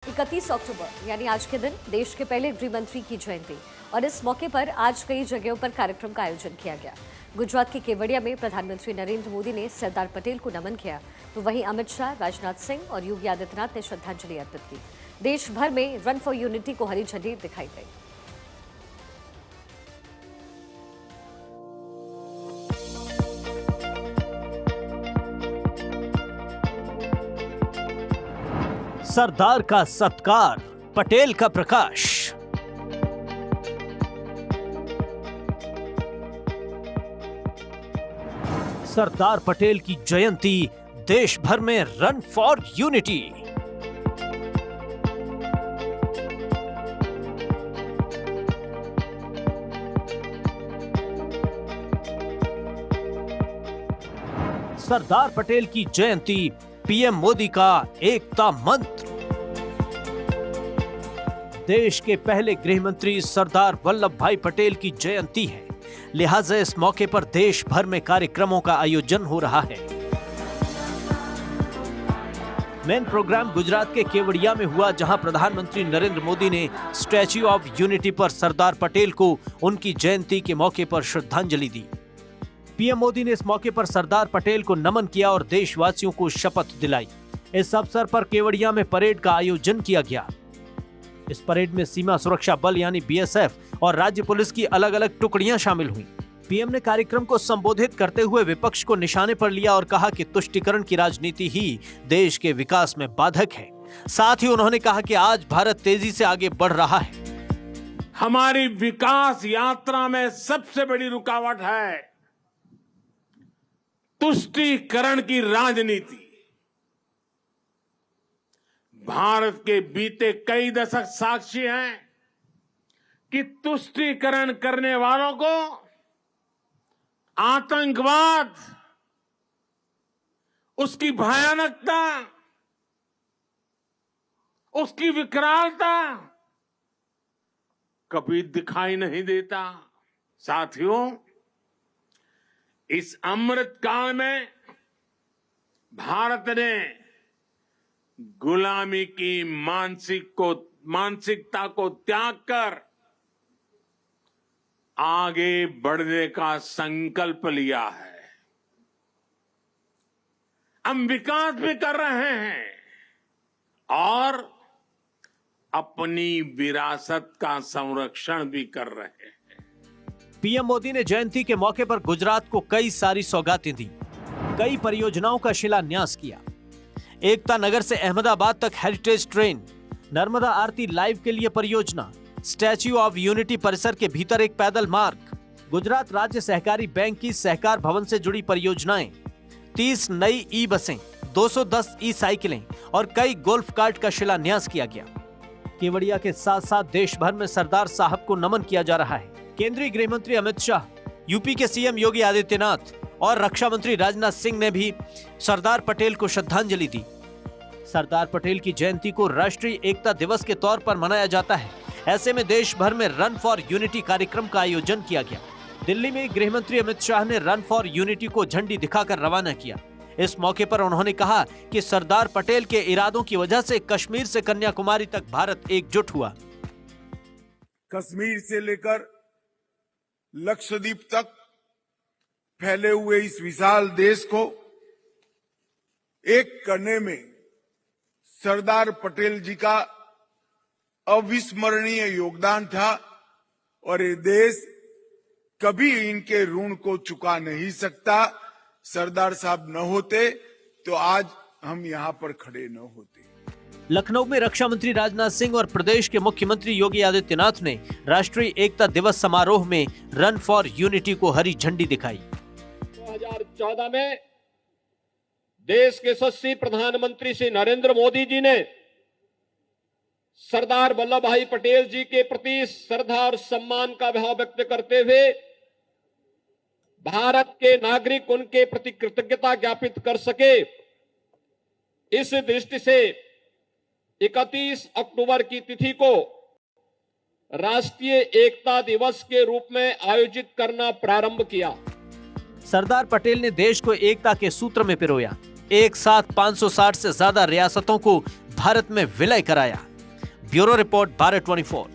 31 अक्टूबर यानी आज के दिन देश के पहले गृह मंत्री की जयंती और इस मौके पर आज कई जगहों पर कार्यक्रम का आयोजन किया गया। गुजरात के केवड़िया में प्रधानमंत्री नरेंद्र मोदी ने सरदार पटेल को नमन किया, तो वहीं अमित शाह, राजनाथ सिंह और योगी आदित्यनाथ ने श्रद्धांजलि अर्पित की। देश भर में रन फॉर यूनिटी को हरी झंडी दिखाई गई। सरदार का सत्कार, पटेल का प्रकाश। सरदार पटेल की जयंती, देश भर में run for unity. Sardar Patel की जयंती, पीएम मोदी का एकता मंत्र। देश के पहले गृह मंत्री सरदार वल्लभ भाई पटेल की जयंती है, लिहाजा इस मौके पर देश भर में कार्यक्रमों का आयोजन हो रहा है। मेन प्रोग्राम गुजरात के केवड़िया में हुआ, जहां प्रधानमंत्री नरेंद्र मोदी ने स्टैच्यू ऑफ यूनिटी पर सरदार पटेल को उनकी जयंती के मौके पर श्रद्धांजलि दी। पीएम मोदी ने इस मौके पर सरदार पटेल को नमन किया और देशवासियों को शपथ दिलाई। इस अवसर पर केवड़िया में परेड का आयोजन किया गया। इस परेड में सीमा सुरक्षा बल यानी बीएसएफ और राज्य पुलिस की अलग अलग टुकड़ियां शामिल हुईं। पीएम ने कार्यक्रम को संबोधित करते हुए विपक्ष को निशाने पर लिया और कहा कि तुष्टीकरण की राजनीति ही देश के विकास में बाधक है। साथ ही उन्होंने कहा कि आज भारत तेजी से आगे बढ़ रहा है। हमारी विकास यात्रा में सबसे बड़ी रुकावट है तुष्टीकरण की राजनीति। भारत के बीते कई दशक साक्षी हैं कि तुष्टीकरण करने वालों को आतंकवाद, उसकी भयानकता, उसकी विकरालता कभी दिखाई नहीं देता। साथियों, इस अमृत काल में भारत ने गुलामी की मानसिकता को त्याग कर आगे बढ़ने का संकल्प लिया है। हम विकास भी कर रहे हैं और अपनी विरासत का संरक्षण भी कर रहे हैं। पीएम मोदी ने जयंती के मौके पर गुजरात को कई सारी सौगातें दी, कई परियोजनाओं का शिलान्यास किया। एकता नगर से अहमदाबाद तक हेरिटेज ट्रेन, नर्मदा आरती लाइव के लिए परियोजना, स्टैच्यू ऑफ यूनिटी परिसर के भीतर एक पैदल मार्ग, गुजरात राज्य सहकारी बैंक की सहकार भवन से जुड़ी परियोजनाएं, 30 नई ई बसें, 210 ई साइकिलें और कई गोल्फ कार्ट का शिलान्यास किया गया। केवड़िया के साथ साथ देश भर में सरदार साहब को नमन किया जा रहा है। केंद्रीय गृह मंत्री अमित शाह, यूपी के सीएम योगी आदित्यनाथ और रक्षा मंत्री राजनाथ सिंह ने भी सरदार पटेल को श्रद्धांजलि दी। सरदार पटेल की जयंती को राष्ट्रीय एकता दिवस के तौर पर मनाया जाता है। ऐसे में देश भर में रन फॉर यूनिटी कार्यक्रम का आयोजन किया गया। दिल्ली में गृह मंत्री अमित शाह ने रन फॉर यूनिटी को झंडी दिखाकर रवाना किया। इस मौके पर उन्होंने कहा कि सरदार पटेल के इरादों की वजह से कश्मीर से कन्याकुमारी तक भारत एकजुट हुआ। कश्मीर से लेकर लक्षद्वीप तक फैले हुए इस विशाल देश को एक करने में सरदार पटेल जी का अविस्मरणीय योगदान था और ये देश कभी इनके ऋण को चुका नहीं सकता। सरदार साहब न होते तो आज हम यहाँ पर खड़े न होते। लखनऊ में रक्षा मंत्री राजनाथ सिंह और प्रदेश के मुख्यमंत्री योगी आदित्यनाथ ने राष्ट्रीय एकता दिवस समारोह में रन फॉर यूनिटी को हरी झंडी दिखाई। 2014 में देश के यशस्वी प्रधानमंत्री श्री नरेंद्र मोदी जी ने सरदार वल्लभ भाई पटेल जी के प्रति श्रद्धा और सम्मान का भाव व्यक्त करते हुए भारत के नागरिक उनके प्रति कृतज्ञता ज्ञापित कर सके, इस दृष्टि से 31 अक्टूबर की तिथि को राष्ट्रीय एकता दिवस के रूप में आयोजित करना प्रारंभ किया। सरदार पटेल ने देश को एकता के सूत्र में पिरोया। एक साथ 560 से ज्यादा रियासतों को भारत में विलय कराया। Bureau report Bharat 24।